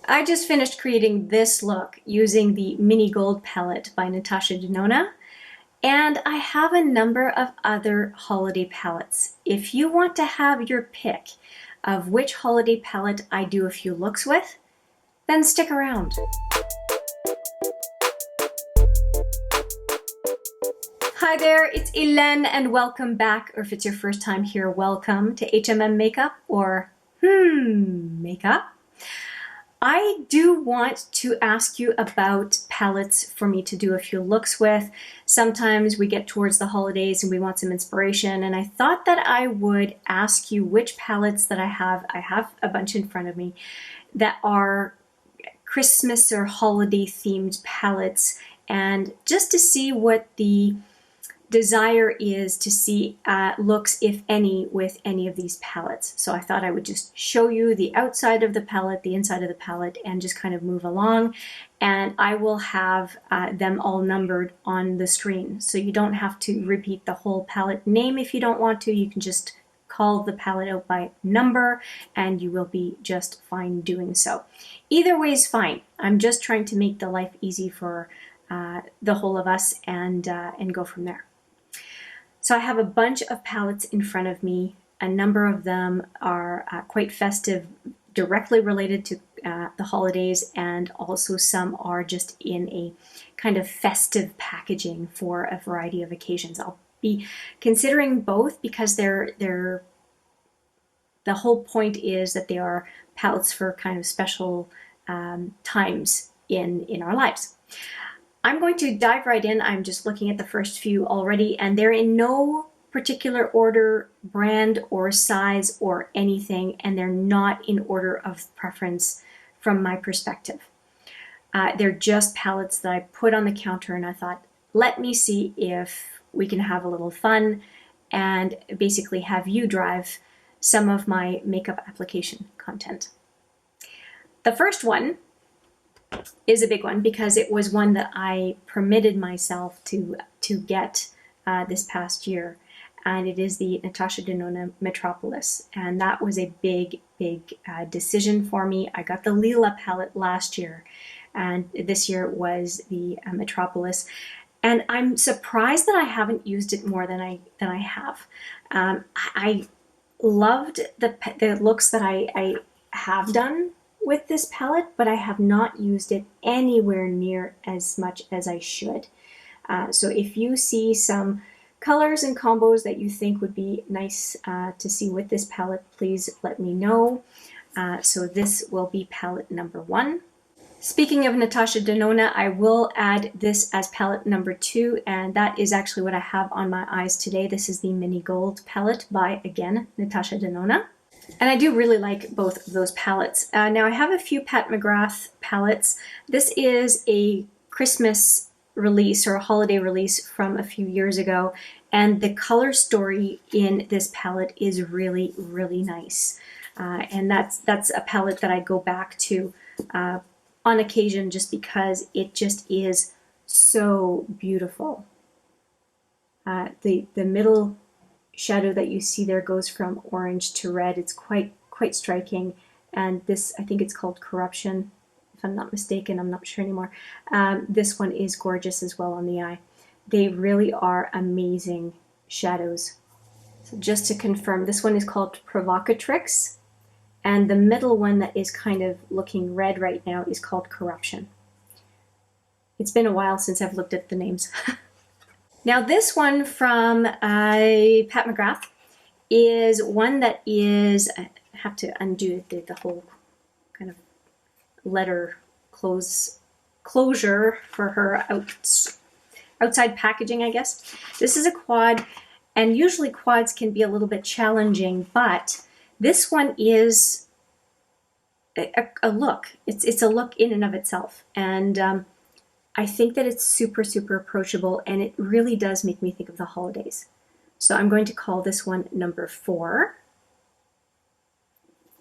I just finished creating this look using the Mini Gold palette by Natasha Denona, and I have a number of other holiday palettes. If you want to have your pick of which holiday palette I do a few looks with, then stick around. Hi there, it's Hélène and welcome back, or if it's your first time here, welcome to HMM Makeup or Makeup. I do want to ask you about palettes for me to do a few looks with. Sometimes we get towards the holidays and we want some inspiration, and I thought that I would ask you which palettes that I have. I have a bunch in front of me that are Christmas or holiday themed palettes, and just to see what the desire is to see looks, if any, with any of these palettes. So I thought I would just show you the outside of the palette, the inside of the palette, and just kind of move along. And I will have them all numbered on the screen. So you don't have to repeat the whole palette name if you don't want to. You can just call the palette out by number and you will be just fine doing so. Either way is fine. I'm just trying to make the life easy for the whole of us and go from there. So I have a bunch of palettes in front of me. A number of them are quite festive, directly related to the holidays, and also some are just in a kind of festive packaging for a variety of occasions. I'll be considering both because the whole point is that they are palettes for kind of special times in our lives. I'm going to dive right in. I'm just looking at the first few already, and they're in no particular order, brand or size or anything, and they're not in order of preference from my perspective. They're just palettes that I put on the counter, and I thought, let me see if we can have a little fun and basically have you drive some of my makeup application content. The first one is a big one because it was one that I permitted myself to get this past year, and it is the Natasha Denona Metropolis, and that was a big decision for me. I got the Lila palette last year, and this year was the Metropolis, and I'm surprised that I haven't used it more than I have. I loved the looks that I have done with this palette, but I have not used it anywhere near as much as I should. So if you see some colors and combos that you think would be nice to see with this palette, please let me know. So this will be palette number 1. Speaking of Natasha Denona, I will add this as palette number 2, and that is actually what I have on my eyes today. This is the Mini Gold palette by, again, Natasha Denona. And I do really like both of those palettes. Now I have a few Pat McGrath palettes. This is a Christmas release or a holiday release from a few years ago, and the color story in this palette is really nice. And that's a palette that I go back to on occasion just because it just is so beautiful. The middle shadow that you see there goes from orange to red. It's quite striking, and this, I think it's called Corruption, if I'm not mistaken. I'm not sure anymore. This one is gorgeous as well on the eye. They really are amazing shadows. So just to confirm, this one is called Provocatrix, and the middle one that is kind of looking red right now is called Corruption. It's been a while since I've looked at the names. Now this one from Pat McGrath is one that is, I have to undo the whole kind of letter closure for her outside packaging, I guess. This is a quad, and usually quads can be a little bit challenging, but this one is a look. It's a look in and of itself, and I think that it's super approachable, and it really does make me think of the holidays. So I'm going to call this one number 4.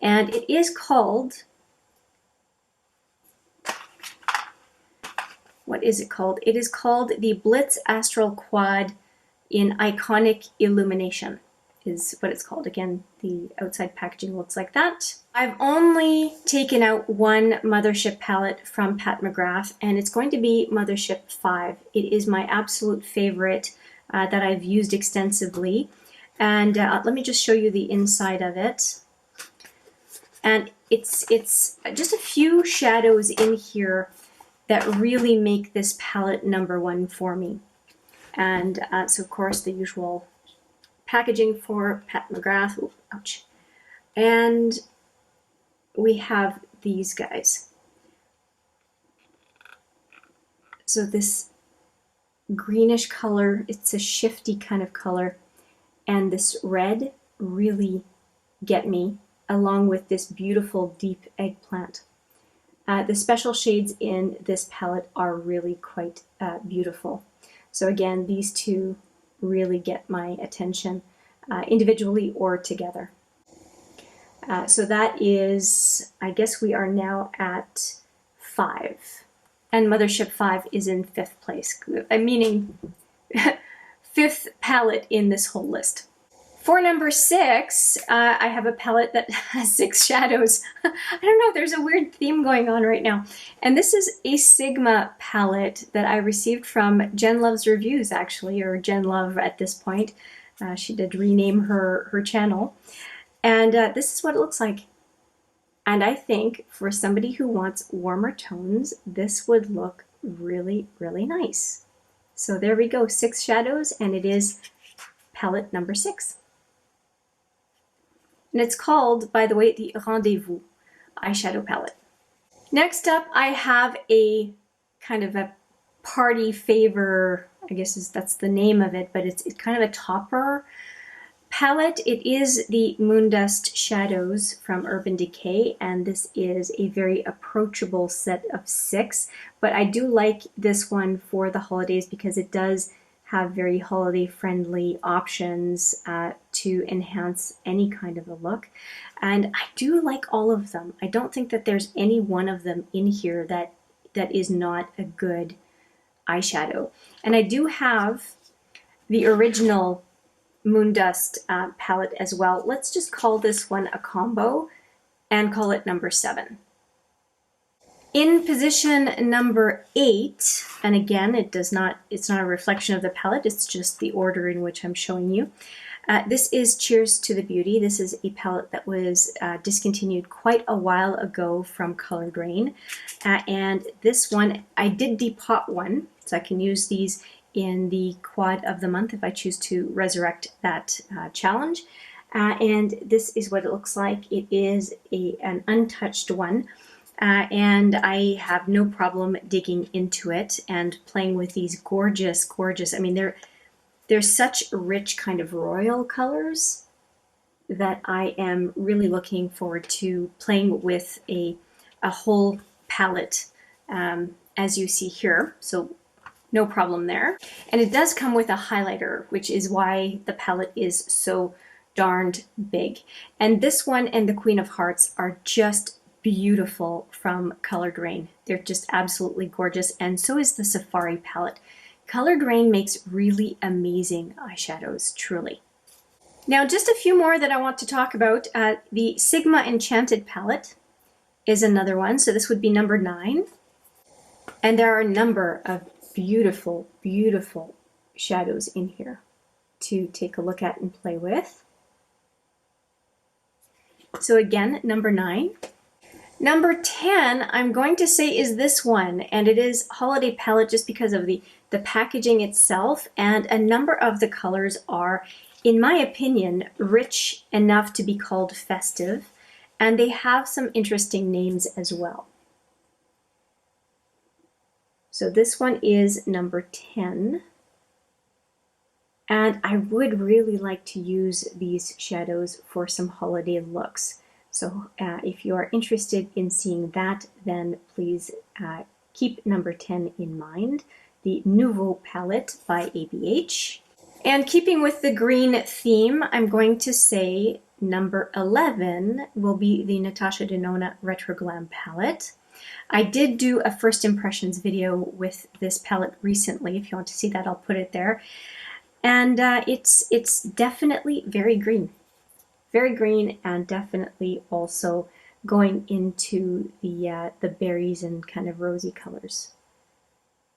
And it is called, what is it called? It is called the Blitz Astral Quad in Iconic Illumination. is what it's called. Again, the outside packaging looks like that. I've only taken out one Mothership palette from Pat McGrath, and it's going to be Mothership 5. It is my absolute favorite that I've used extensively. And let me just show you the inside of it. And it's just a few shadows in here that really make this palette #1 for me. And so of course the usual packaging for Pat McGrath. Ooh, ouch. And we have these guys. So this greenish color, it's a shifty kind of color, and this red really get me, along with this beautiful deep eggplant. The special shades in this palette are really quite beautiful. So again, these two really get my attention individually or together. So that is, I guess we are now at 5. And Mothership 5 is in 5th place. I'm meaning 5th palette in this whole list. For number 6, I have a palette that has 6 shadows. I don't know, there's a weird theme going on right now. And this is a Sigma palette that I received from Jen Love's Reviews, actually, or Jen Love at this point. She did rename her channel. And this is what it looks like. And I think for somebody who wants warmer tones, this would look really, really nice. So there we go, 6 shadows, and it is palette number 6. And it's called, by the way, the Rendezvous eyeshadow palette. Next up, I have a kind of a party favor, I guess that's the name of it, but it's kind of a topper palette. It is the Moondust Shadows from Urban Decay, and this is a very approachable set of 6. But I do like this one for the holidays because it does have very holiday-friendly options to enhance any kind of a look. And I do like all of them. I don't think that there's any one of them in here that is not a good eyeshadow. And I do have the original Moondust palette as well. Let's just call this one a combo and call it number 7. In position number 8, and again, it's not a reflection of the palette, it's just the order in which I'm showing you. This is Cheers to the Beauty. This is a palette that was discontinued quite a while ago from Colored Rain. And this one, I did depot one, so I can use these in the quad of the month if I choose to resurrect that challenge. And this is what it looks like. It is an untouched one. And I have no problem digging into it and playing with these gorgeous, I mean, they're such rich kind of royal colors that I am really looking forward to playing with a whole palette, as you see here. So no problem there. And it does come with a highlighter, which is why the palette is so darned big. And this one and the Queen of Hearts are just beautiful from Colored Rain. They're just absolutely gorgeous, and so is the Safari palette. Colored Rain makes really amazing eyeshadows, truly. Now, just a few more that I want to talk about. The Sigma Enchanted palette is another one, so this would be number 9. And there are a number of beautiful, beautiful shadows in here to take a look at and play with. So again, number 9. Number 10, I'm going to say is this one, and it is Holiday Palette just because of the packaging itself, and a number of the colors are, in my opinion, rich enough to be called festive, and they have some interesting names as well. So this one is number 10, and I would really like to use these shadows for some holiday looks. So if you are interested in seeing that, then please keep number 10 in mind, the Nouveau palette by ABH. And keeping with the green theme, I'm going to say number 11 will be the Natasha Denona Retro Glam palette. I did do a first impressions video with this palette recently. If you want to see that, I'll put it there. And it's definitely very green. Very green, and definitely also going into the berries and kind of rosy colors.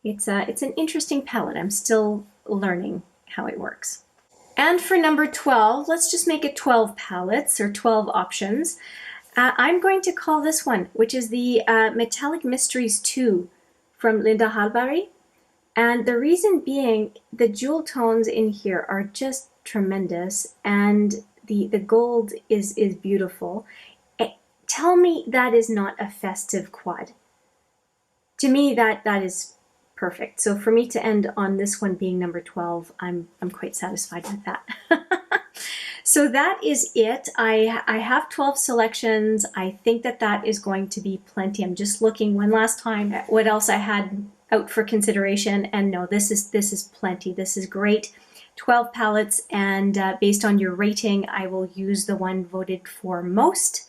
It's an interesting palette. I'm still learning how it works. And for number 12, let's just make it 12 palettes or 12 options. I'm going to call this one, which is the Metallic Mysteries 2 from Linda Hallberg. And the reason being, the jewel tones in here are just tremendous, and the gold is beautiful. Tell me that is not a festive quad. To me, that is perfect. So for me to end on this one being number 12, I'm quite satisfied with that. So that is it. I have 12 selections. I think that is going to be plenty. I'm just looking one last time at what else I had out for consideration, and no, this is plenty. This is great. 12 palettes, and based on your rating, I will use the one voted for most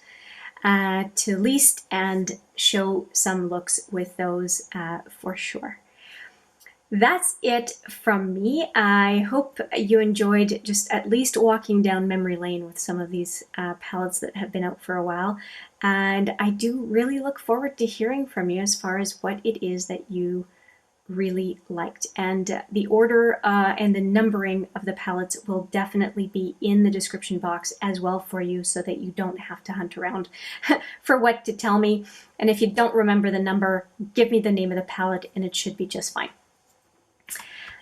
to least and show some looks with those for sure. That's it from me. I hope you enjoyed just at least walking down memory lane with some of these palettes that have been out for a while. And I do really look forward to hearing from you as far as what it is that you really liked. And the order and the numbering of the palettes will definitely be in the description box as well for you, so that you don't have to hunt around for what to tell me. And if you don't remember the number, give me the name of the palette and it should be just fine.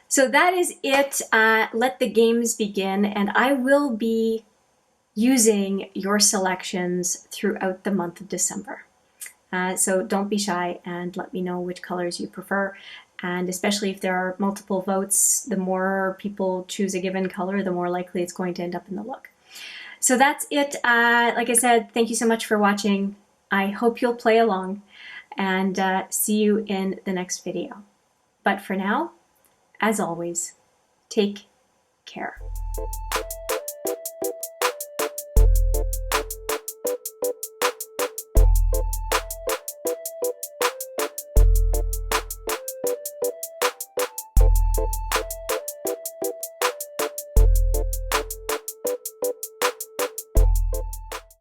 So that is it. Let the games begin, and I will be using your selections throughout the month of December. So don't be shy and let me know which colors you prefer. And especially if there are multiple votes, the more people choose a given color, the more likely it's going to end up in the look. So that's it. Like I said, thank you so much for watching. I hope you'll play along, and see you in the next video. But for now, as always, take care.